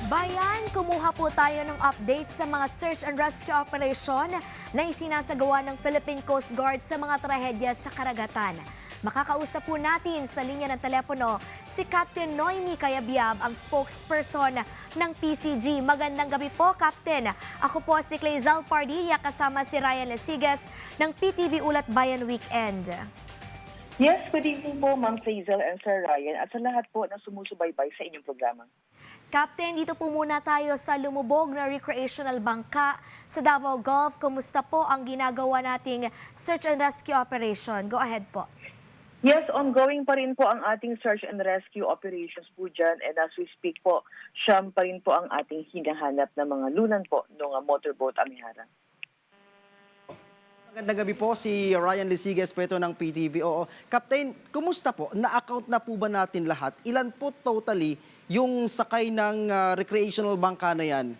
Bayan, kumuha po tayo ng update sa mga search and rescue operation na isinasagawa ng Philippine Coast Guard sa mga trahedya sa karagatan. Makakausap po natin sa linya ng telepono si Captain Noemi Cayabyab, ang spokesperson ng PCG. Magandang gabi po, Captain. Ako po si Clazel Pardilla kasama si Ryan Lesigas ng PTV Ulat Bayan Weekend. Yes, good evening po, Ma'am Clazel and Sir Ryan at sa lahat po na sumusubaybay sa inyong programa. Captain, dito po muna tayo sa lumubog na recreational bangka sa Davao Gulf. Kumusta po ang ginagawa nating search and rescue operation? Go ahead po. Yes, ongoing pa rin po ang ating search and rescue operations po dyan, and as we speak po, siyam pa rin po ang ating hinahanap na mga lunan po ng motorboat Amihara. Magandang gabi po, si Ryan Lesigas po ito ng PTV. Oo. Captain, kumusta po? Na-account na po ba natin lahat? Ilan po totally yung sakay ng recreational bangka na yan?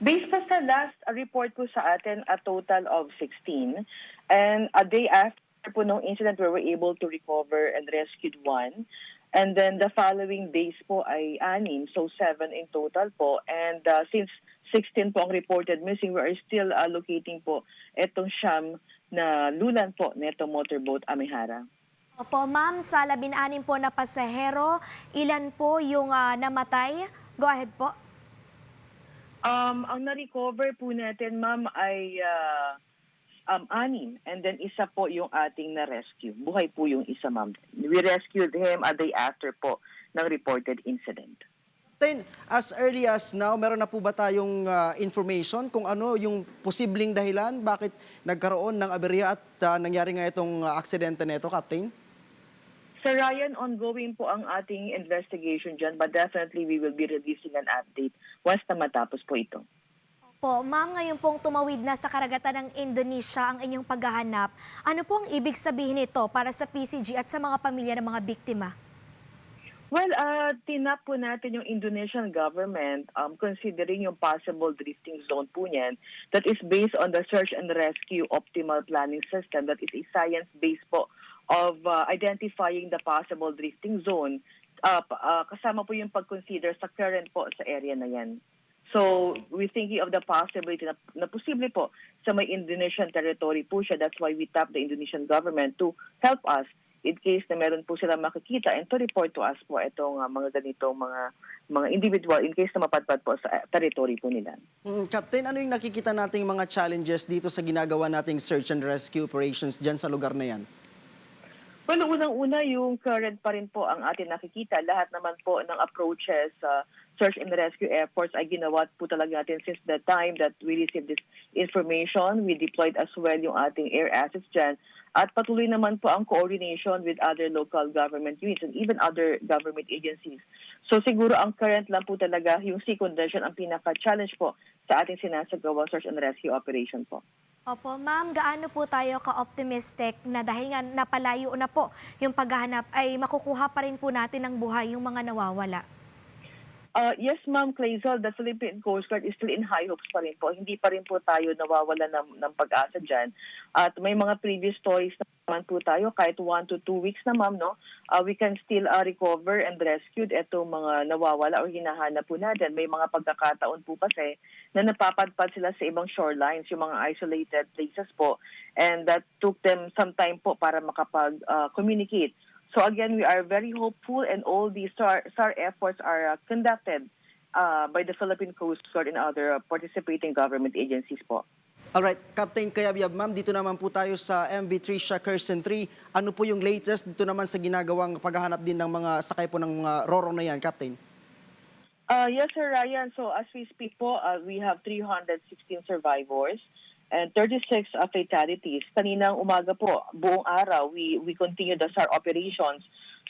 Based pa sa last report po sa atin, a total of 16. And a day after po nung incident, we were able to recover and rescued one. And then the following days po ay 6, so 7 in total po. And since 16 po ang reported missing, we are still locating po itong siyam na lunan po nito motorboat Amihara. Opo, ma'am, sa 16 po na pasahero, ilan po yung namatay? Go ahead po. Ang na-recover po natin, ma'am, ay 6. And then isa po yung ating na-rescue. Buhay po yung isa, ma'am. We rescued him a day after po ng reported incident. Captain, as early as now, meron na po ba tayong information kung ano yung posibleng dahilan? Bakit nagkaroon ng aberya at nangyari nga itong aksidente nito, Captain? Sir Ryan, ongoing po ang ating investigation dyan, but definitely we will be releasing an update once na matapos po ito. Po, ma'am, ngayon pong tumawid na sa karagatan ng Indonesia ang inyong paghahanap. Ano po ang ibig sabihin nito para sa PCG at sa mga pamilya ng mga biktima? Well, tinap po natin yung Indonesian government considering yung possible drifting zone po niyan that is based on the search and rescue optimal planning system that is a science-based po of identifying the possible drifting zone. Kasama po yung pag-consider sa current po sa area na yan. So, we're thinking of the possibility na posible po sa may Indonesian territory po siya. That's why we tap the Indonesian government to help us in case na meron po sila makikita and to report to us po itong mga ganitong mga individual in case na mapadpad po sa territory po nila. Captain, ano yung nakikita nating mga challenges dito sa ginagawa nating search and rescue operations dyan sa lugar na yan? Well, unang-una yung current pa rin po ang atin nakikita. Lahat naman po ng approaches search and rescue efforts ay ginawa po talaga natin since the time that we received this information. We deployed as well yung ating air assets dyan. At patuloy naman po ang coordination with other local government units and even other government agencies. So siguro ang current lang po talaga yung sea condition ang pinaka-challenge po sa ating sinasagawang search and rescue operation po. Opo, ma'am, gaano po tayo ka-optimistic na dahil nga napalayo na po yung paghahanap ay makukuha pa rin po natin ng buhay yung mga nawawala? Yes, Ma'am Clazel, the Philippine Coast Guard is still in high hopes pa rin po. Hindi pa rin po tayo nawawala ng pag-asa dyan. At may mga previous stories naman po tayo, kahit 1 to 2 weeks na, ma'am, no? We can still recover and rescue itong mga nawawala o hinahanap po natin. May mga pagkakataon po kasi na napapadpad sila sa ibang shorelines, yung mga isolated places po. And that took them some time po para makapag-communicate. So again, we are very hopeful and all these SAR efforts are conducted by the Philippine Coast Guard and other participating government agencies po. Alright, Captain Cayabyab, ma'am, dito naman po tayo sa MV Tricia Carson 3. Ano po yung latest dito naman sa ginagawang paghahanap din ng mga sakay po ng mga Roro na yan, Captain? Yes, Sir Ryan. So as we speak po, we have 316 survivors and 36 fatalities. Kaninang umaga po, buong araw, we continued the SAR operations.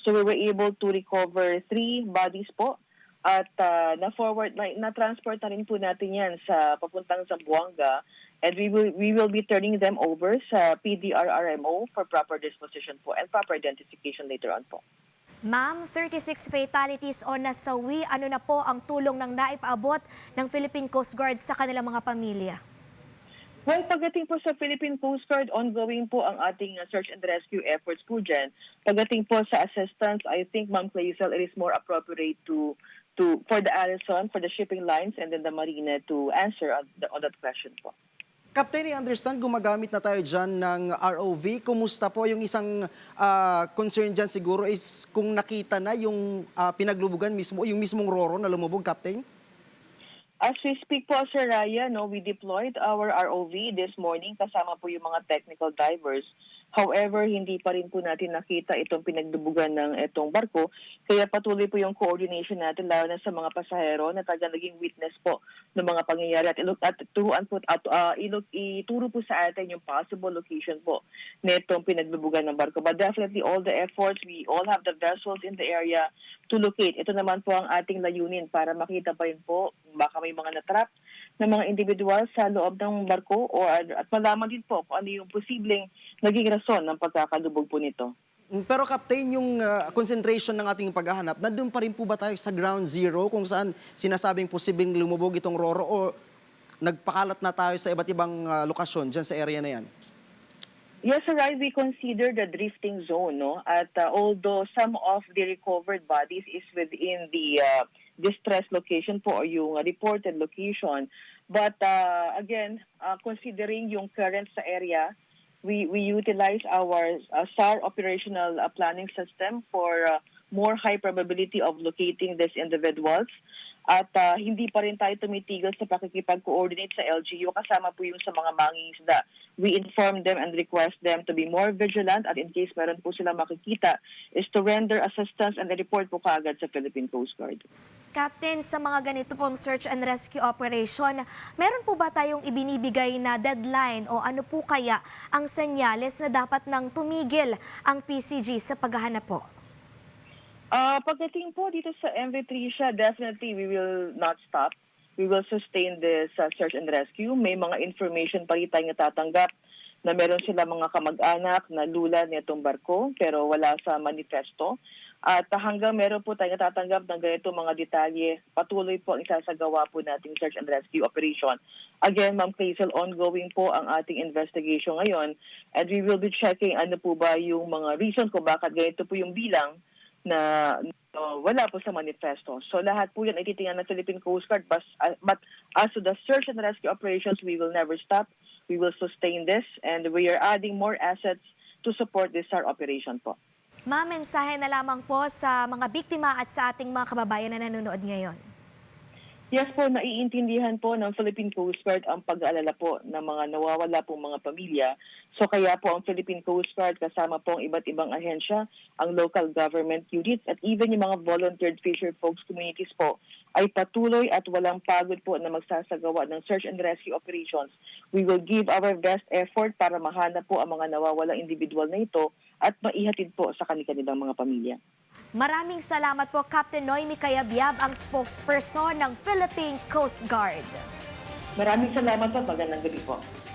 So we were able to recover 3 bodies po. At na-transport na rin po natin yan sa papuntang Zamboanga. And we will be turning them over sa PDRRMO for proper disposition po and proper identification later on po. Ma'am, 36 fatalities o nasawi. Ano na po ang tulong ng naipaabot ng Philippine Coast Guard sa kanilang mga pamilya? Well, pagdating po sa Philippine Coast Guard, ongoing po ang ating search and rescue efforts po dyan. Pagdating po sa assistance, I think, Ma'am Clazel, it is more appropriate to for the Allison, for the shipping lines, and then the Marina to answer on that question po. Captain, I understand gumagamit na tayo dyan ng ROV. Kumusta po yung isang concern dyan siguro is kung nakita na yung pinaglubugan mismo, yung mismong Roro na lumubog, Captain? As we speak po, Sir Raya, we deployed our ROV this morning kasama po yung mga technical divers. However, hindi pa rin po natin nakita itong pinagdubugan ng itong barko. Kaya patuloy po yung coordination natin, lalo na sa mga pasahero na naging witness po ng mga pangyayari at ituro po sa atin yung possible location po na itong pinagdubugan ng barko. But definitely all the efforts, we all have the vessels in the area to locate. Ito naman po ang ating layunin para makita pa rin po baka may mga natrap ng mga individual sa loob ng barko at malaman din po kung ano yung posibleng naging rason ng pagkakalubog po nito. Pero Captain, yung concentration ng ating paghahanap, nandun pa rin po ba tayo sa ground zero kung saan sinasabing posibleng lumubog itong Roro o nagpakalat na tayo sa iba't ibang lokasyon dyan sa area na yan? Yes, sir, we consider the drifting zone, At although some of the recovered bodies is within the distress location po or yung reported location, but again, considering yung current sa area, we utilize our SAR operational planning system for more high probability of locating these individuals. At hindi pa rin tayo tumitigil sa pakikipag-coordinate sa LGU kasama po yung sa mga mangingisda. We inform them and request them to be more vigilant at in case meron po silang makikita is to render assistance and report po kaagad sa Philippine Coast Guard. Captain, sa mga ganito pong search and rescue operation, meron po ba tayong ibinibigay na deadline o ano po kaya ang senyales na dapat nang tumigil ang PCG sa paghahanap po? Pagdating po dito sa MV Tricia, definitely we will not stop. We will sustain this search and rescue. May mga information pa rin tayong natatanggap na meron sila mga kamag-anak na lula nitong barko pero wala sa manifesto. At hanggang meron po tayong natatanggap ng ganito mga detalye, patuloy po ang isasagawa po nating search and rescue operation. Again, Ma'am Hazel, ongoing po ang ating investigation ngayon and we will be checking ano po ba yung mga reason kung bakit ganito po yung bilang na wala po sa manifesto. So lahat po yan ay titingnan ng Philippine Coast Guard but as to the search and rescue operations, we will never stop. We will sustain this and we are adding more assets to support this SAR operation po. Ma'am, mensahe na lamang po sa mga biktima at sa ating mga kababayan na nanonood ngayon. Yes po, naiintindihan po ng Philippine Coast Guard ang pag-aalala po ng mga nawawala pong mga pamilya. So kaya po ang Philippine Coast Guard kasama po ang iba't ibang ahensya, ang local government units at even yung mga volunteered fisher folks communities po ay patuloy at walang pagod po na magsasagawa ng search and rescue operations. We will give our best effort para mahanap po ang mga nawawalang individual na ito at maihatid po sa kanilang mga pamilya. Maraming salamat po, Captain Noemi Cayabyab, ang spokesperson ng Philippine Coast Guard. Maraming salamat po. Magandang gabi po.